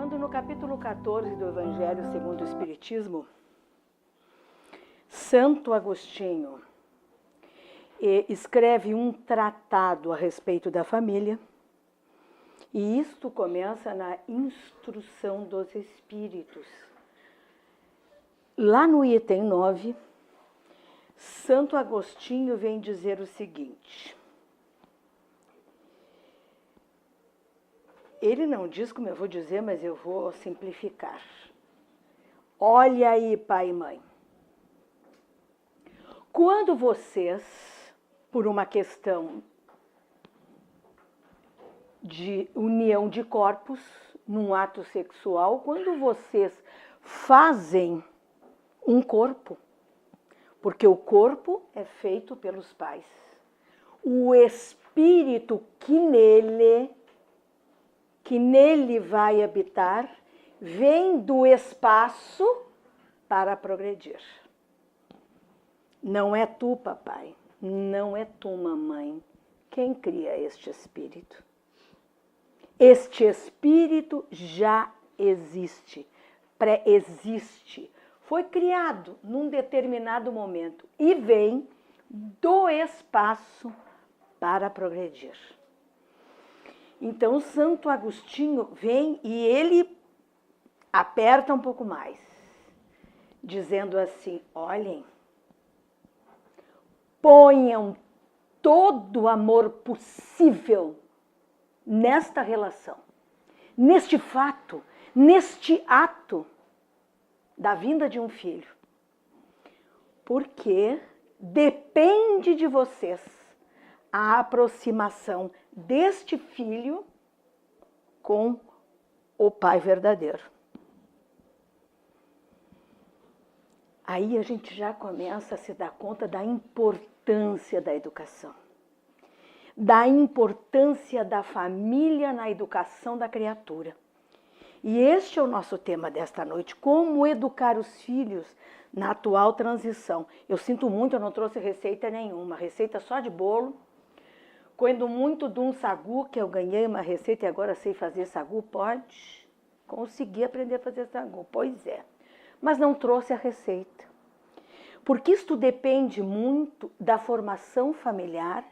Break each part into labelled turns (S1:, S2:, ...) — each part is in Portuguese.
S1: Quando no capítulo 14 do Evangelho segundo o Espiritismo, Santo Agostinho escreve um tratado a respeito da família, e isto começa na instrução dos espíritos. Lá no item 9, Santo Agostinho vem dizer o seguinte: ele não diz como eu vou dizer, mas eu vou simplificar. Olha aí, pai e mãe. Quando vocês, por uma questão de união de corpos, num ato sexual, quando vocês fazem um corpo, porque o corpo é feito pelos pais, o espírito que nele vai habitar, vem do espaço para progredir. Não é tu, papai, não é tu, mamãe, quem cria este espírito. Este espírito já existe, pré-existe, foi criado num determinado momento e vem do espaço para progredir. Então, Santo Agostinho vem e ele aperta um pouco mais, dizendo assim: olhem, ponham todo o amor possível nesta relação, neste fato, neste ato da vinda de um filho, porque depende de vocês a aproximação deste filho com o pai verdadeiro. Aí a gente já começa a se dar conta da importância da educação, da importância da família na educação da criatura. E este é o nosso tema desta noite: como educar os filhos na atual transição. Eu sinto muito, eu não trouxe receita nenhuma, receita só de bolo. Quando muito de um sagu, que eu ganhei uma receita e agora sei fazer sagu, pode conseguir aprender a fazer sagu, pois é. Mas não trouxe a receita, porque isto depende muito da formação familiar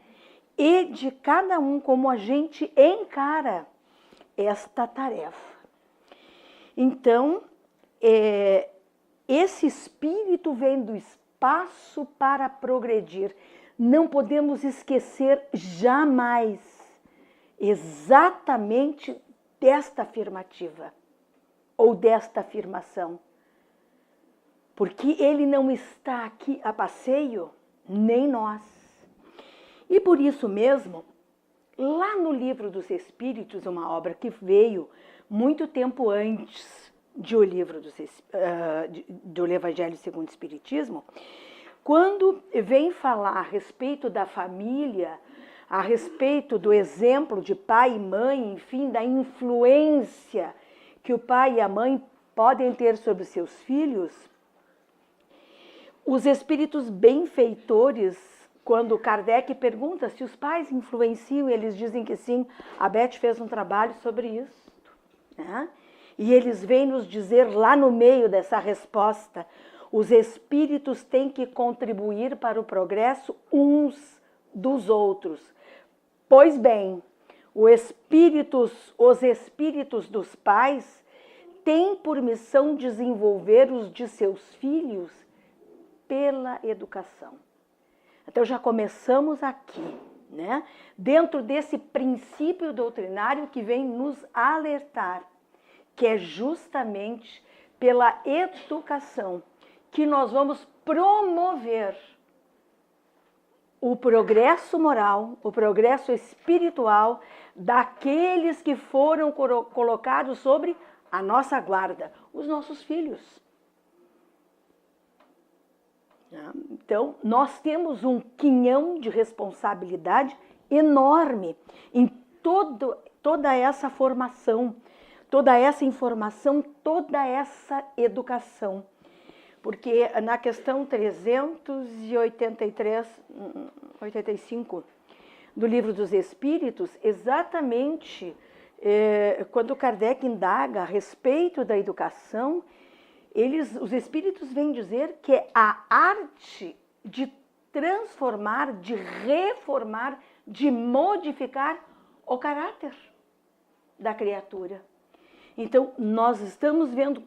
S1: e de cada um, como a gente encara esta tarefa. Então, esse espírito vem do espaço para progredir. Não podemos esquecer jamais exatamente desta afirmativa ou desta afirmação, porque ele não está aqui a passeio, nem nós. E por isso mesmo, lá no Livro dos Espíritos, uma obra que veio muito tempo antes do livro do Evangelho segundo o Espiritismo, quando vem falar a respeito da família, a respeito do exemplo de pai e mãe, enfim, da influência que o pai e a mãe podem ter sobre seus filhos, os espíritos benfeitores, quando Kardec pergunta se os pais influenciam, eles dizem que sim. A Beth fez um trabalho sobre isso, né? E eles vêm nos dizer lá no meio dessa resposta: os espíritos têm que contribuir para o progresso uns dos outros. Pois bem, os espíritos dos pais têm por missão desenvolver os de seus filhos pela educação. Então já começamos aqui, né? Dentro desse princípio doutrinário que vem nos alertar, que é justamente pela educação que nós vamos promover o progresso moral, o progresso espiritual daqueles que foram colocados sobre a nossa guarda, os nossos filhos. Então, nós temos um quinhão de responsabilidade enorme em toda essa formação, toda essa informação, toda essa educação. Porque na questão 385 do Livro dos Espíritos, exatamente quando Kardec indaga a respeito da educação, os espíritos vêm dizer que é a arte de transformar, de reformar, de modificar o caráter da criatura. Então, nós estamos vendo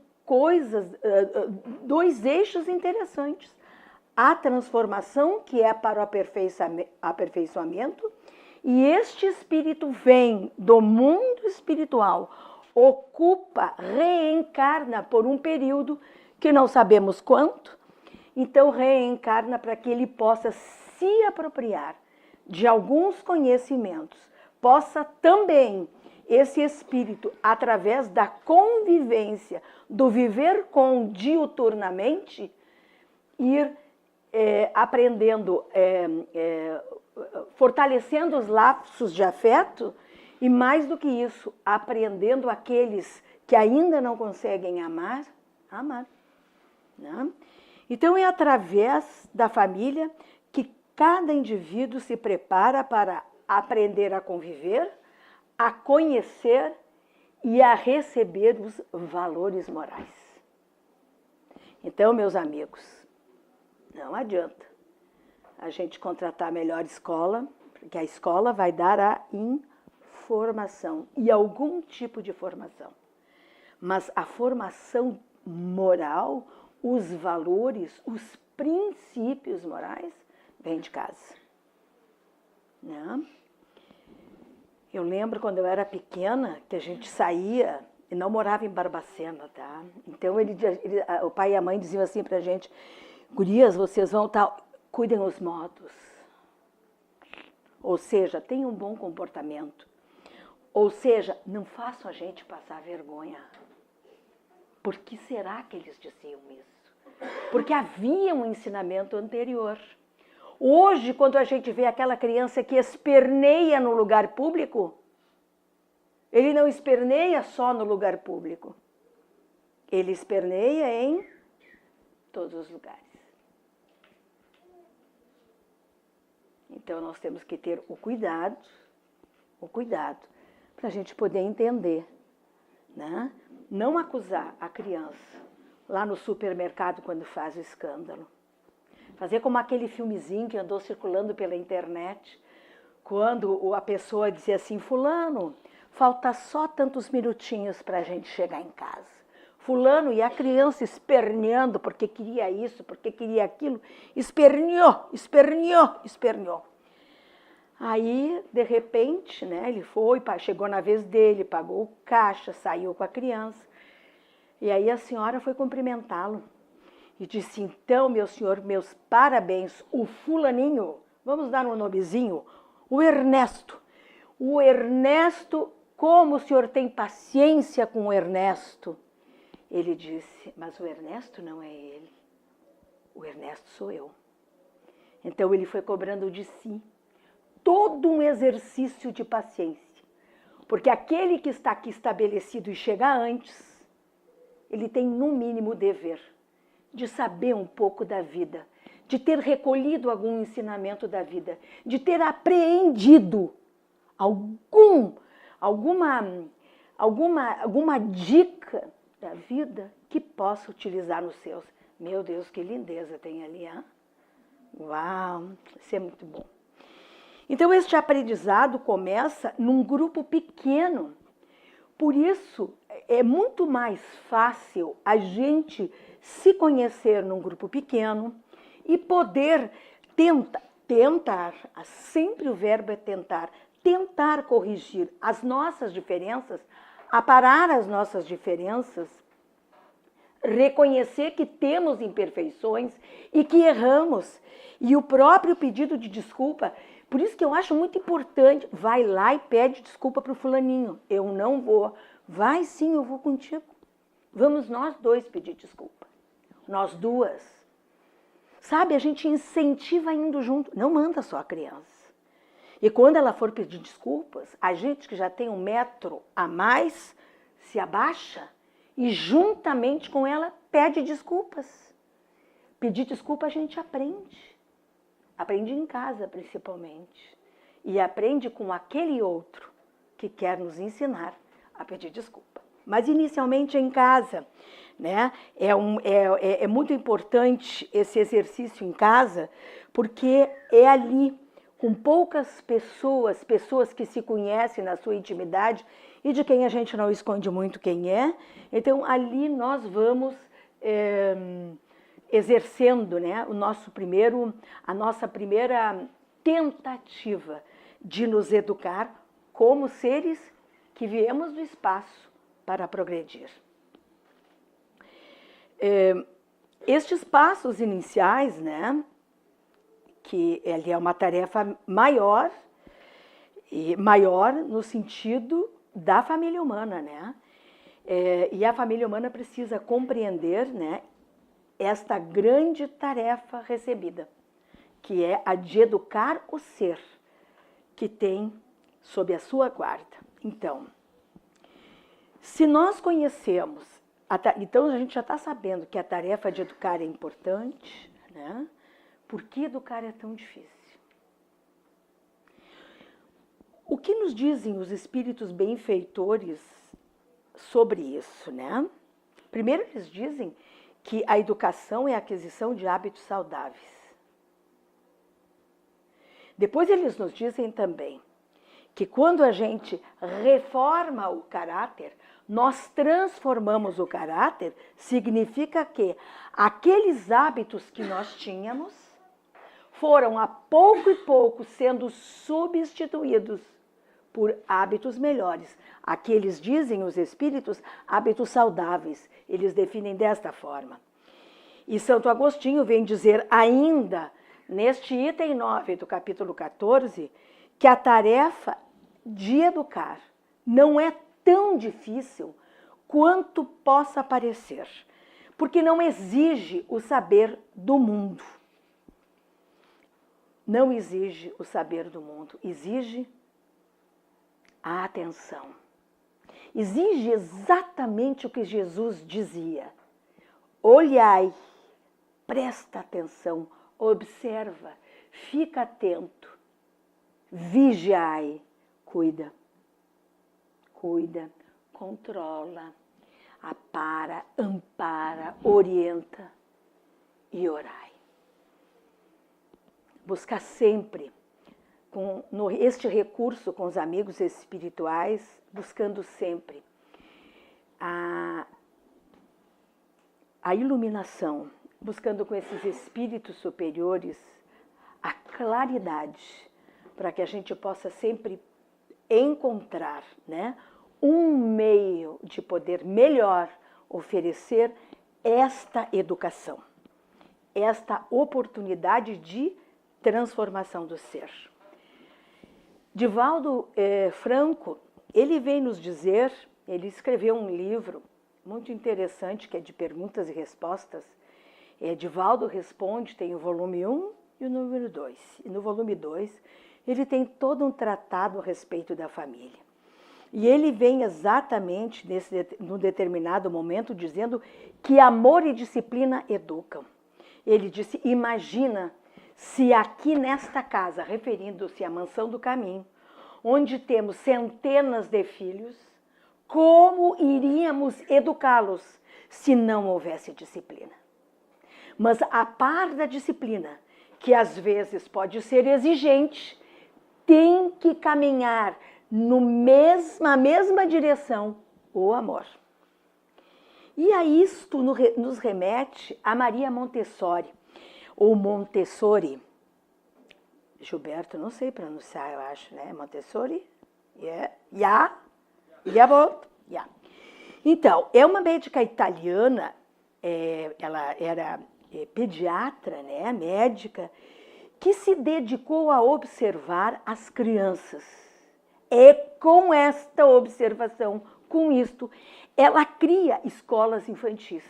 S1: dois eixos interessantes. A transformação, que é para o aperfeiçoamento, e este espírito vem do mundo espiritual, ocupa, reencarna por um período que não sabemos quanto, então reencarna para que ele possa se apropriar de alguns conhecimentos, possa também esse espírito, através da convivência, do viver com diuturnamente, ir aprendendo, fortalecendo os laços de afeto e, mais do que isso, aprendendo aqueles que ainda não conseguem amar, a amar. Né? Então, é através da família que cada indivíduo se prepara para aprender a conviver, a conhecer e a receber os valores morais. Então, meus amigos, não adianta a gente contratar a melhor escola, porque a escola vai dar a informação e algum tipo de formação. Mas a formação moral, os valores, os princípios morais, vem de casa. Né? Eu lembro quando eu era pequena que a gente saía e não morava em Barbacena, tá? Então o pai e a mãe diziam assim pra gente: gurias, vocês vão tal, cuidem os modos. Ou seja, tenham um bom comportamento. Ou seja, não façam a gente passar vergonha. Por que será que eles diziam isso? Porque havia um ensinamento anterior. Hoje, quando a gente vê aquela criança que esperneia no lugar público, ele não esperneia só no lugar público. Ele esperneia em todos os lugares. Então, nós temos que ter o cuidado, para a gente poder entender, né? Não acusar a criança lá no supermercado quando faz o escândalo. Fazer como aquele filmezinho que andou circulando pela internet, quando a pessoa dizia assim: fulano, falta só tantos minutinhos para a gente chegar em casa. Fulano, e a criança esperneando porque queria isso, porque queria aquilo, esperneou. Aí, de repente, né, ele foi, chegou na vez dele, pagou o caixa, saiu com a criança. E aí a senhora foi cumprimentá-lo. E disse: então, meu senhor, meus parabéns, o fulaninho, vamos dar um nomezinho, o Ernesto. O Ernesto, como o senhor tem paciência com o Ernesto? Ele disse: mas o Ernesto não é ele, o Ernesto sou eu. Então ele foi cobrando de si todo um exercício de paciência. Porque aquele que está aqui estabelecido e chega antes, ele tem no mínimo o dever de saber um pouco da vida, de ter recolhido algum ensinamento da vida, de ter apreendido alguma dica da vida que possa utilizar nos seus. Meu Deus, que lindeza tem ali, hein? Uau, isso é muito bom. Então, este aprendizado começa num grupo pequeno. Por isso, é muito mais fácil a gente se conhecer num grupo pequeno e poder tentar, sempre o verbo é tentar corrigir as nossas diferenças, aparar as nossas diferenças, reconhecer que temos imperfeições e que erramos. E o próprio pedido de desculpa, por isso que eu acho muito importante, vai lá e pede desculpa para o fulaninho. Eu não vou. Vai sim, eu vou contigo. Vamos nós dois pedir desculpa. Nós duas. Sabe, a gente incentiva indo junto. Não manda só a criança. E quando ela for pedir desculpas, a gente que já tem 1 metro a mais, se abaixa e juntamente com ela pede desculpas. Pedir desculpa a gente aprende. Aprende em casa, principalmente. E aprende com aquele outro que quer nos ensinar a pedir desculpa. Mas inicialmente em casa, né? É muito importante esse exercício em casa, porque é ali, com poucas pessoas, pessoas que se conhecem na sua intimidade e de quem a gente não esconde muito quem é. Então, ali nós vamos exercendo, né, a nossa primeira tentativa de nos educar como seres que viemos do espaço para progredir. Estes passos iniciais, né, que ele é uma tarefa maior, e maior no sentido da família humana, né? E a família humana precisa compreender, né, esta grande tarefa recebida, que é a de educar o ser que tem sob a sua guarda. Então, se nós conhecemos, então a gente já está sabendo que a tarefa de educar é importante, né? Por que educar é tão difícil? O que nos dizem os espíritos benfeitores sobre isso, né? Primeiro, eles dizem que a educação é a aquisição de hábitos saudáveis. Depois, eles nos dizem também que quando a gente reforma o caráter, nós transformamos o caráter, significa que aqueles hábitos que nós tínhamos foram a pouco e pouco sendo substituídos por hábitos melhores. Aqueles dizem os espíritos hábitos saudáveis, eles definem desta forma. E Santo Agostinho vem dizer ainda, neste item 9 do capítulo 14, que a tarefa de educar não é tão difícil quanto possa parecer, porque não exige o saber do mundo. Não exige o saber do mundo, exige a atenção. Exige exatamente o que Jesus dizia. Olhai, presta atenção, observa, fica atento, vigiai, cuida, controla, apara, ampara, orienta e orai. Buscar sempre este recurso com os amigos espirituais, buscando sempre a iluminação, buscando com esses espíritos superiores a claridade, para que a gente possa sempre encontrar, né, um meio de poder melhor oferecer esta educação, esta oportunidade de transformação do ser. Divaldo Franco, ele vem nos dizer, ele escreveu um livro muito interessante, que é de perguntas e respostas. Divaldo Responde, tem o volume 1 e o número 2. E no volume 2, ele tem todo um tratado a respeito da família. E ele vem exatamente num determinado momento dizendo que amor e disciplina educam. Ele disse, imagina se aqui nesta casa, referindo-se à Mansão do Caminho, onde temos centenas de filhos, como iríamos educá-los se não houvesse disciplina? Mas a par da disciplina, que às vezes pode ser exigente, tem que caminhar na mesma direção o amor. E a isto nos remete a Maria Montessori, ou Montessori. Gilberto, não sei pronunciar, eu acho, né? Montessori? Yeah. Então, é uma médica italiana, ela era pediatra, né? Médica, que se dedicou a observar as crianças. É com esta observação, com isto, ela cria escolas infantis.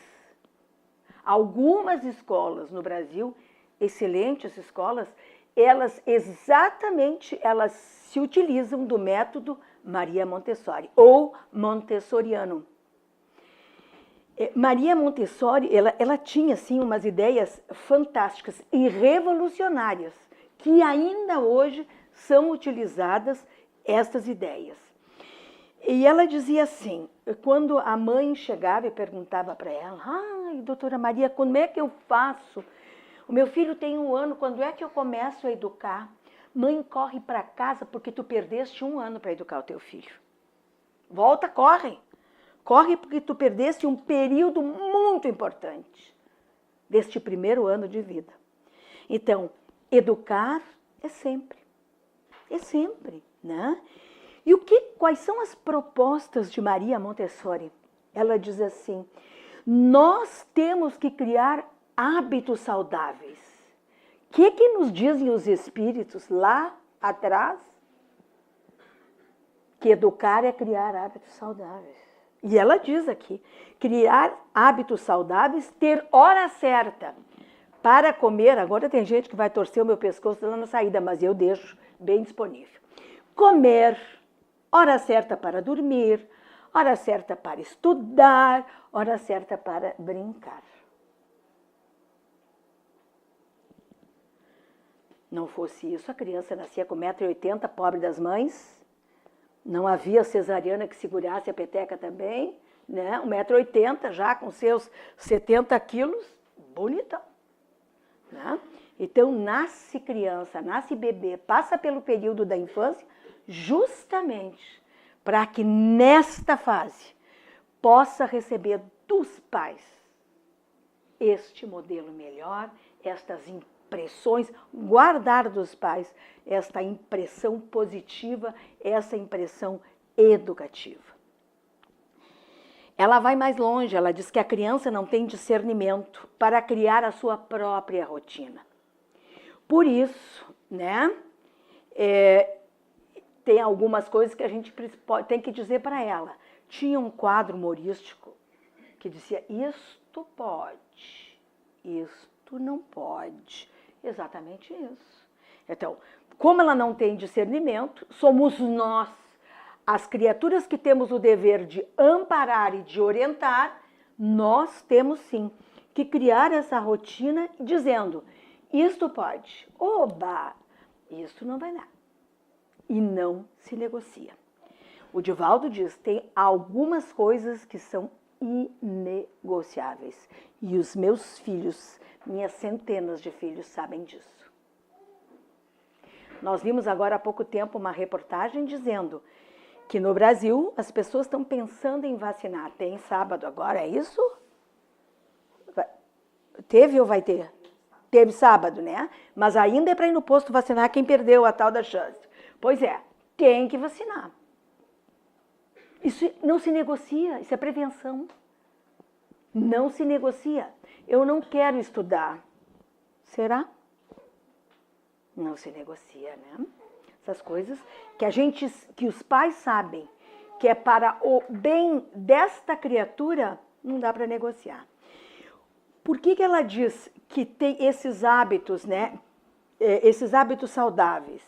S1: Algumas escolas no Brasil, excelentes escolas, elas se utilizam do método Maria Montessori, ou montessoriano. Maria Montessori, ela tinha, assim, umas ideias fantásticas e revolucionárias, que ainda hoje são utilizadas estas ideias. E ela dizia assim, quando a mãe chegava e perguntava para ela, ai, doutora Maria, como é que eu faço? O meu filho tem 1 ano, quando é que eu começo a educar? Mãe, corre para casa porque tu perdeste 1 ano para educar o teu filho. Volta, corre. Corre porque tu perdeste um período muito importante deste 1º ano de vida. Então, educar é sempre, né? E quais são as propostas de Maria Montessori? Ela diz assim, nós temos que criar hábitos saudáveis. O que nos dizem os espíritos lá atrás? Que educar é criar hábitos saudáveis. E ela diz aqui, criar hábitos saudáveis, ter hora certa para comer. Agora tem gente que vai torcer o meu pescoço lá na saída, mas eu deixo bem disponível. Comer, hora certa para dormir, hora certa para estudar, hora certa para brincar. Não fosse isso, a criança nascia com 1,80 m, pobre das mães. Não havia cesariana que segurasse a peteca também, né? 1,80 m, já com seus 70 quilos, bonitão. Né? Então, nasce criança, nasce bebê, passa pelo período da infância, justamente para que nesta fase possa receber dos pais este modelo melhor, estas impressões, guardar dos pais esta impressão positiva, essa impressão educativa. Ela vai mais longe, ela diz que a criança não tem discernimento para criar a sua própria rotina. Por isso, né, tem algumas coisas que a gente tem que dizer para ela. Tinha um quadro humorístico que dizia, isto pode, isto não pode. Exatamente isso. Então, como ela não tem discernimento, somos nós, as criaturas que temos o dever de amparar e de orientar, nós temos sim que criar essa rotina dizendo, isto pode, oba, isto não vai dar. E não se negocia. O Divaldo diz, tem algumas coisas que são inegociáveis. E os meus filhos, minhas centenas de filhos sabem disso. Nós vimos agora há pouco tempo uma reportagem dizendo que no Brasil as pessoas estão pensando em vacinar. Tem sábado agora, é isso? Teve ou vai ter? Teve sábado, né? Mas ainda é para ir no posto vacinar quem perdeu a tal da chance. Pois é, tem que vacinar. Isso não se negocia, isso é prevenção. Não se negocia. Eu não quero estudar. Será? Não se negocia, né? Essas coisas que os pais sabem que é para o bem desta criatura, não dá para negociar. Por que ela diz que tem esses hábitos, né? Esses hábitos saudáveis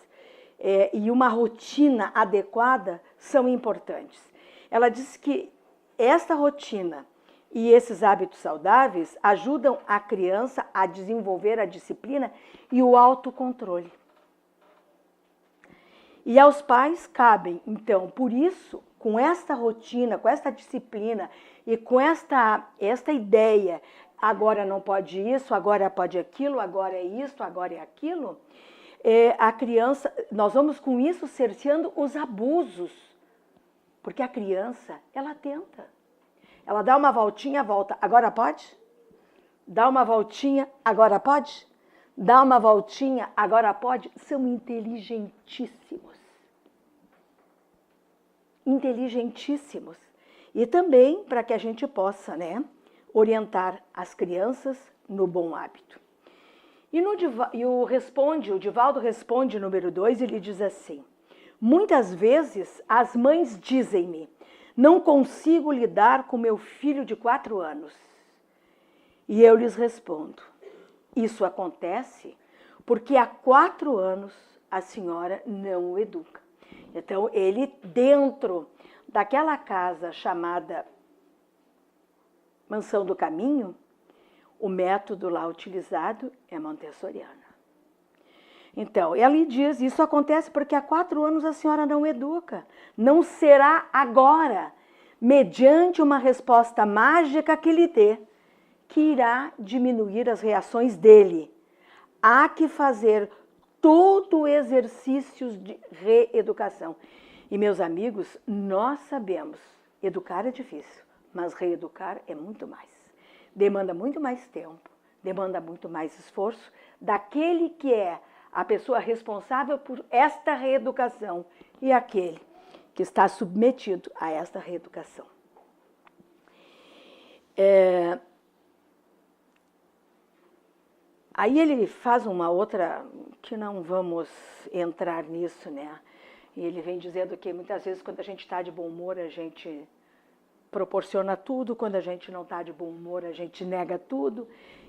S1: e uma rotina adequada são importantes. Ela diz que esta rotina e esses hábitos saudáveis ajudam a criança a desenvolver a disciplina e o autocontrole. E aos pais cabem, então, por isso, com esta rotina, com esta disciplina e com esta ideia, agora não pode isso, agora pode aquilo, agora é isso, agora é aquilo, a criança, nós vamos com isso cerceando os abusos, porque a criança, ela tenta. Ela dá uma voltinha, volta, agora pode? Dá uma voltinha, agora pode? Dá uma voltinha, agora pode? São inteligentíssimos. Inteligentíssimos. E também para que a gente possa, né, orientar as crianças no bom hábito. E o Divaldo responde, número 2, ele diz assim, muitas vezes as mães dizem-me, não consigo lidar com meu filho de 4 anos. E eu lhes respondo, isso acontece porque há 4 anos a senhora não o educa. Então, ele dentro daquela casa chamada Mansão do Caminho, o método lá utilizado é montessoriano. Então, ele diz, isso acontece porque há 4 anos a senhora não educa. Não será agora, mediante uma resposta mágica que lhe dê, que irá diminuir as reações dele. Há que fazer todo o exercício de reeducação. E, meus amigos, nós sabemos, educar é difícil, mas reeducar é muito mais. Demanda muito mais tempo, demanda muito mais esforço daquele que é a pessoa responsável por esta reeducação e aquele que está submetido a esta reeducação. Aí ele faz uma outra, que não vamos entrar nisso, né? E ele vem dizendo que muitas vezes quando a gente está de bom humor, a gente proporciona tudo, quando a gente não está de bom humor, a gente nega tudo,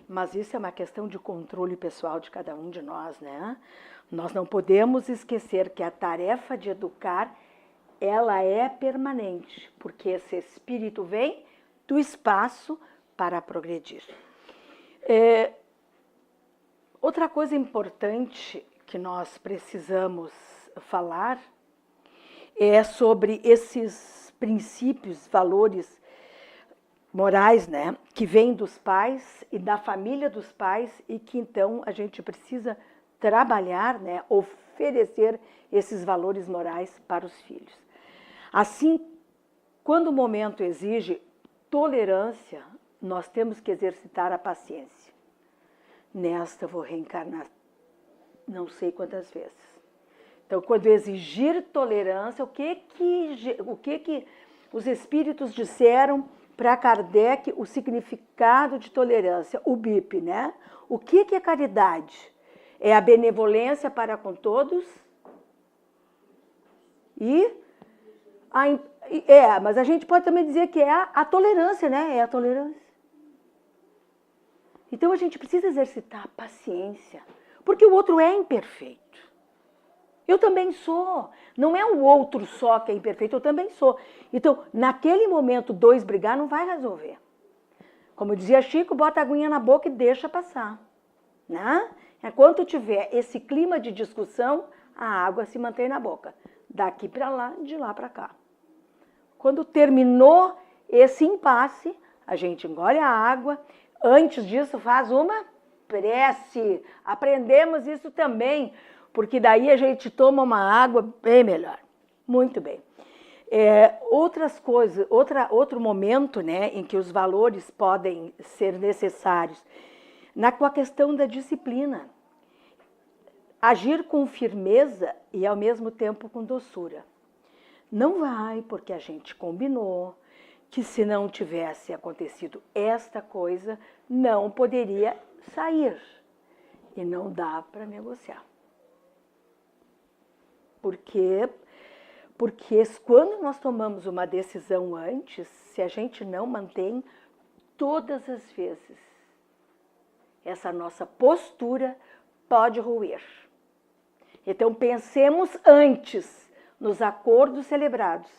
S1: mas isso é uma questão de controle pessoal de cada um de nós, né? Nós não podemos esquecer que a tarefa de educar, ela é permanente, porque esse espírito vem do espaço para progredir. Outra coisa importante que nós precisamos falar é sobre esses princípios, valores morais, né, que vêm dos pais e da família dos pais e que então a gente precisa trabalhar, né, oferecer esses valores morais para os filhos. Assim, quando o momento exige tolerância, nós temos que exercitar a paciência. Nesta vou reencarnar não sei quantas vezes. Então, quando exigir tolerância, o que os espíritos disseram para Kardec o significado de tolerância? O BIP, né? O que é caridade? É a benevolência para com todos mas a gente pode também dizer que é a tolerância, né? É a tolerância. Então, a gente precisa exercitar a paciência, porque o outro é imperfeito. Eu também sou. Não é o outro só que é imperfeito, eu também sou. Então, naquele momento, 2 brigar não vai resolver. Como dizia Chico, bota a aguinha na boca e deixa passar. Né? Enquanto tiver esse clima de discussão, a água se mantém na boca. Daqui para lá, de lá para cá. Quando terminou esse impasse, a gente engole a água. Antes disso, faz uma prece. Aprendemos isso também, porque daí a gente toma uma água bem melhor. Muito bem. Outras coisas, outro momento, né, em que os valores podem ser necessários, com a questão da disciplina. Agir com firmeza e, ao mesmo tempo, com doçura. Não vai, porque a gente combinou que se não tivesse acontecido esta coisa, não poderia sair. E não dá para negociar. Porque quando nós tomamos uma decisão antes, se a gente não mantém, todas as vezes, essa nossa postura pode ruir. Então, pensemos antes nos acordos celebrados,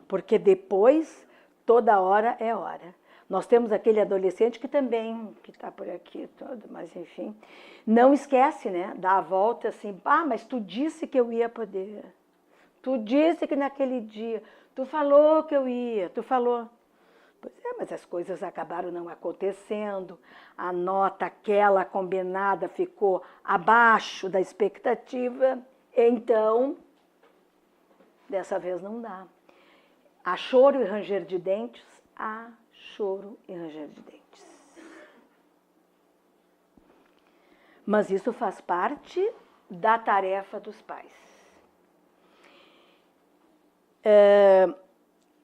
S1: porque depois, toda hora é hora. Nós temos aquele adolescente que também, que está por aqui todo, mas enfim, não esquece, né? Dá a volta assim, mas tu disse que eu ia poder. Tu disse que naquele dia, tu falou que eu ia, tu falou. Pois é, mas as coisas acabaram não acontecendo, a nota aquela combinada ficou abaixo da expectativa, então, dessa vez não dá. Há choro e ranger de dentes, há choro e ranger de dentes. Mas isso faz parte da tarefa dos pais.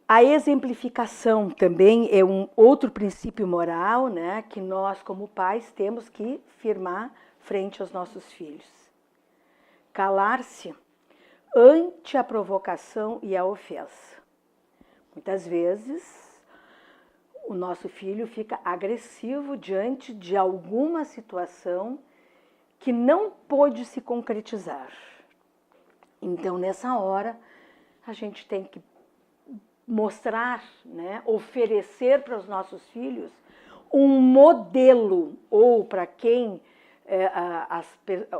S1: A exemplificação também é um outro princípio moral, né, que nós, como pais, temos que firmar frente aos nossos filhos. Calar-se ante a provocação e a ofensa. Muitas vezes, o nosso filho fica agressivo diante de alguma situação que não pôde se concretizar. Então, nessa hora, a gente tem que mostrar, né, oferecer para os nossos filhos um modelo, ou para quem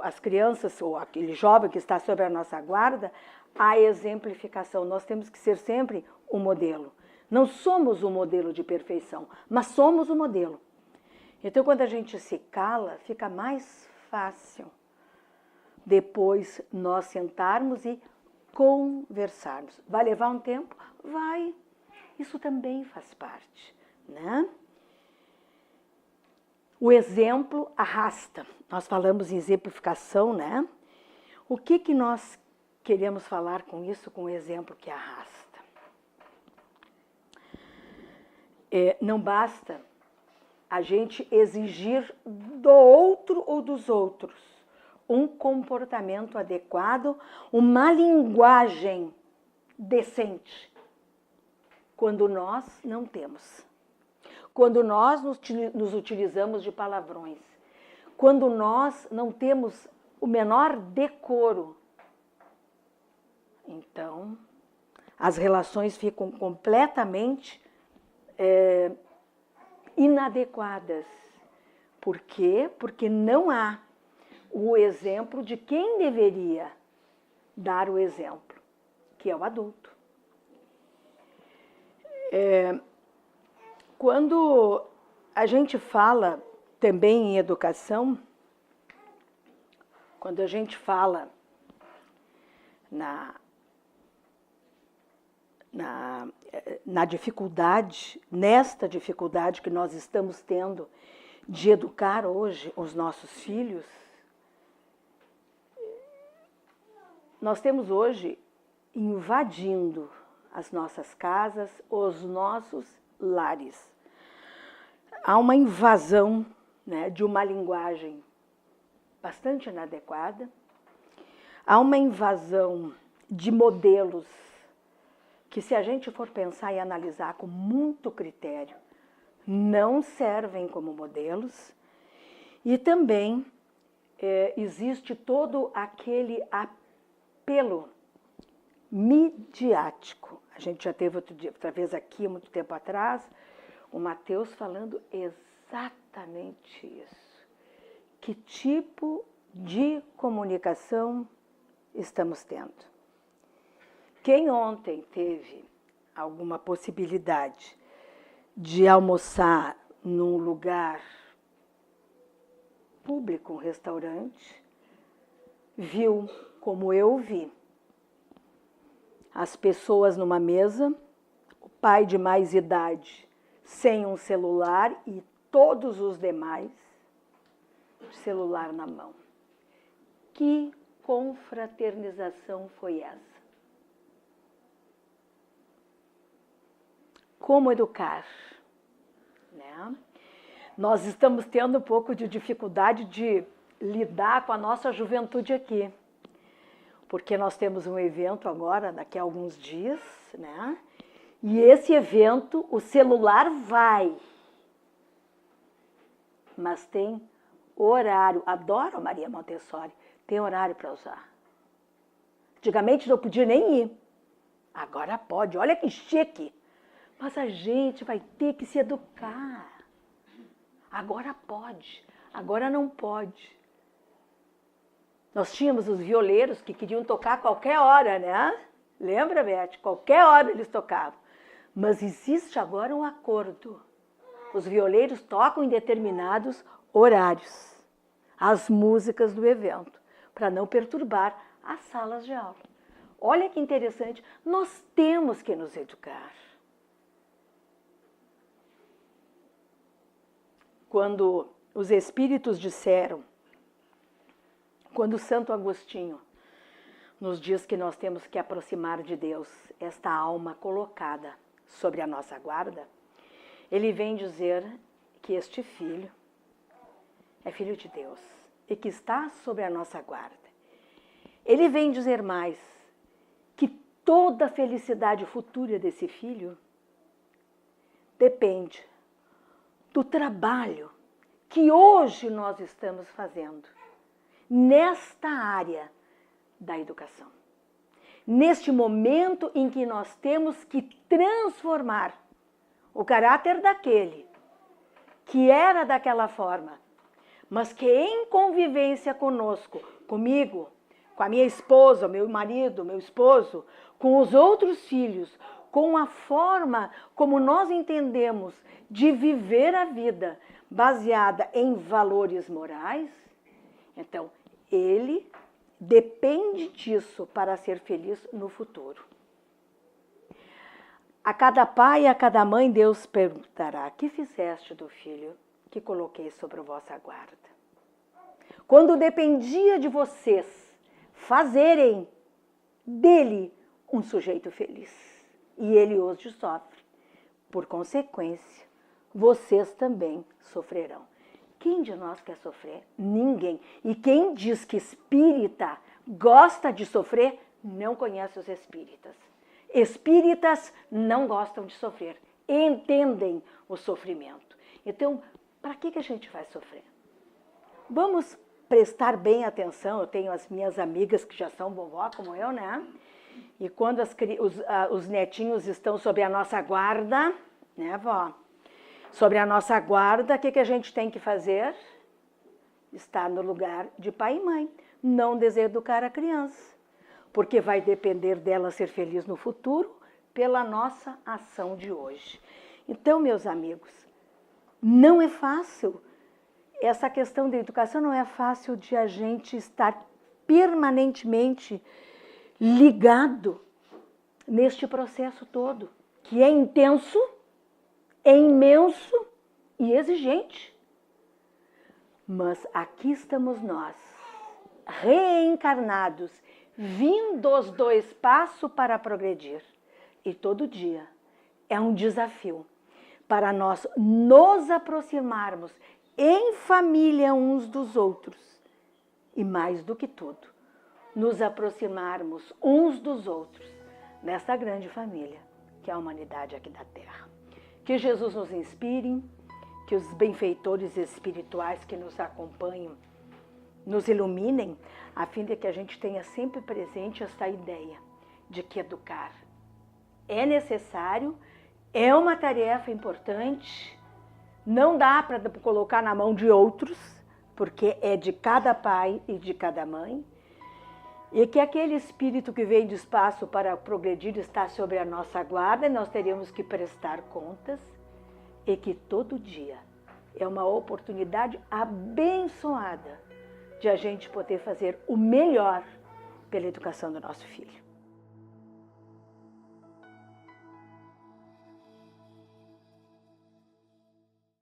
S1: as crianças ou aquele jovem que está sob a nossa guarda, a exemplificação. Nós temos que ser sempre um modelo. Não somos um modelo de perfeição, mas somos um modelo. Então, quando a gente se cala, fica mais fácil depois nós sentarmos e conversarmos. Vai levar um tempo? Vai. Isso também faz parte, né? O exemplo arrasta. Nós falamos em exemplificação, né? O que nós queremos falar com isso, com o exemplo que arrasta? Não basta a gente exigir do outro ou dos outros um comportamento adequado, uma linguagem decente, quando nós não temos. Quando nós nos utilizamos de palavrões, quando nós não temos o menor decoro, então as relações ficam completamente inadequadas. Por quê? Porque não há o exemplo de quem deveria dar o exemplo, que é o adulto. Quando a gente fala também em educação, quando a gente fala na dificuldade, nesta dificuldade que nós estamos tendo de educar hoje os nossos filhos, nós temos hoje invadindo as nossas casas, os nossos lares. Há uma invasão, né, de uma linguagem bastante inadequada, há uma invasão de modelos que, se a gente for pensar e analisar com muito critério, não servem como modelos, e também existe todo aquele apelo midiático. A gente já teve outra vez aqui, muito tempo atrás, o Matheus falando exatamente isso. Que tipo de comunicação estamos tendo? Quem ontem teve alguma possibilidade de almoçar num lugar público, um restaurante, viu como eu vi as pessoas numa mesa, o pai de mais idade sem um celular e todos os demais celular na mão. Que confraternização foi essa? Como educar? Né? Nós estamos tendo um pouco de dificuldade de lidar com a nossa juventude aqui, porque nós temos um evento agora, daqui a alguns dias, né? E esse evento, o celular vai, mas tem horário. Adoro a Maria Montessori, tem horário para usar. Antigamente não podia nem ir, agora pode, olha que chique. Mas a gente vai ter que se educar. Agora pode, agora não pode. Nós tínhamos os violeiros que queriam tocar a qualquer hora, né? Lembra, Beth? Qualquer hora eles tocavam. Mas existe agora um acordo. Os violeiros tocam em determinados horários as músicas do evento, para não perturbar as salas de aula. Olha que interessante, nós temos que nos educar. Quando os espíritos disseram, quando Santo Agostinho nos diz que nós temos que aproximar de Deus esta alma colocada sobre a nossa guarda, ele vem dizer que este filho é filho de Deus e que está sobre a nossa guarda. Ele vem dizer mais, que toda a felicidade futura desse filho depende do trabalho que hoje nós estamos fazendo nesta área da educação. Neste momento em que nós temos que transformar o caráter daquele que era daquela forma mas que em convivência conosco, comigo, com a minha esposa, meu marido, meu esposo, com os outros filhos, com a forma como nós entendemos de viver a vida baseada em valores morais, então ele depende disso para ser feliz no futuro. A cada pai e a cada mãe Deus perguntará: que fizeste do filho que coloquei sobre a vossa guarda? Quando dependia de vocês fazerem dele um sujeito feliz, e ele hoje sofre, por consequência, vocês também sofrerão. Quem de nós quer sofrer? Ninguém. E quem diz que espírita gosta de sofrer, não conhece os espíritas. Espíritas não gostam de sofrer, entendem o sofrimento. Então, para que a gente vai sofrer? Vamos prestar bem atenção. Eu tenho as minhas amigas que já são vovó, como eu, né? E quando os netinhos estão sob a nossa guarda, né, vó? Sobre a nossa guarda, o que a gente tem que fazer? Estar no lugar de pai e mãe. Não deseducar a criança, porque vai depender dela ser feliz no futuro pela nossa ação de hoje. Então, meus amigos, não é fácil. Essa questão da educação não é fácil de a gente estar permanentemente ligado neste processo todo, que é intenso, é imenso e exigente. Mas aqui estamos nós, reencarnados, vindos do espaço para progredir. E todo dia é um desafio para nós nos aproximarmos em família uns dos outros. E mais do que tudo, nos aproximarmos uns dos outros nessa grande família que é a humanidade aqui da Terra. Que Jesus nos inspire, que os benfeitores espirituais que nos acompanham nos iluminem, a fim de que a gente tenha sempre presente essa ideia de que educar é necessário, é uma tarefa importante, não dá para colocar na mão de outros, porque é de cada pai e de cada mãe, e que aquele espírito que vem do espaço para progredir está sobre a nossa guarda e nós teríamos que prestar contas, e que todo dia é uma oportunidade abençoada de a gente poder fazer o melhor pela educação do nosso filho.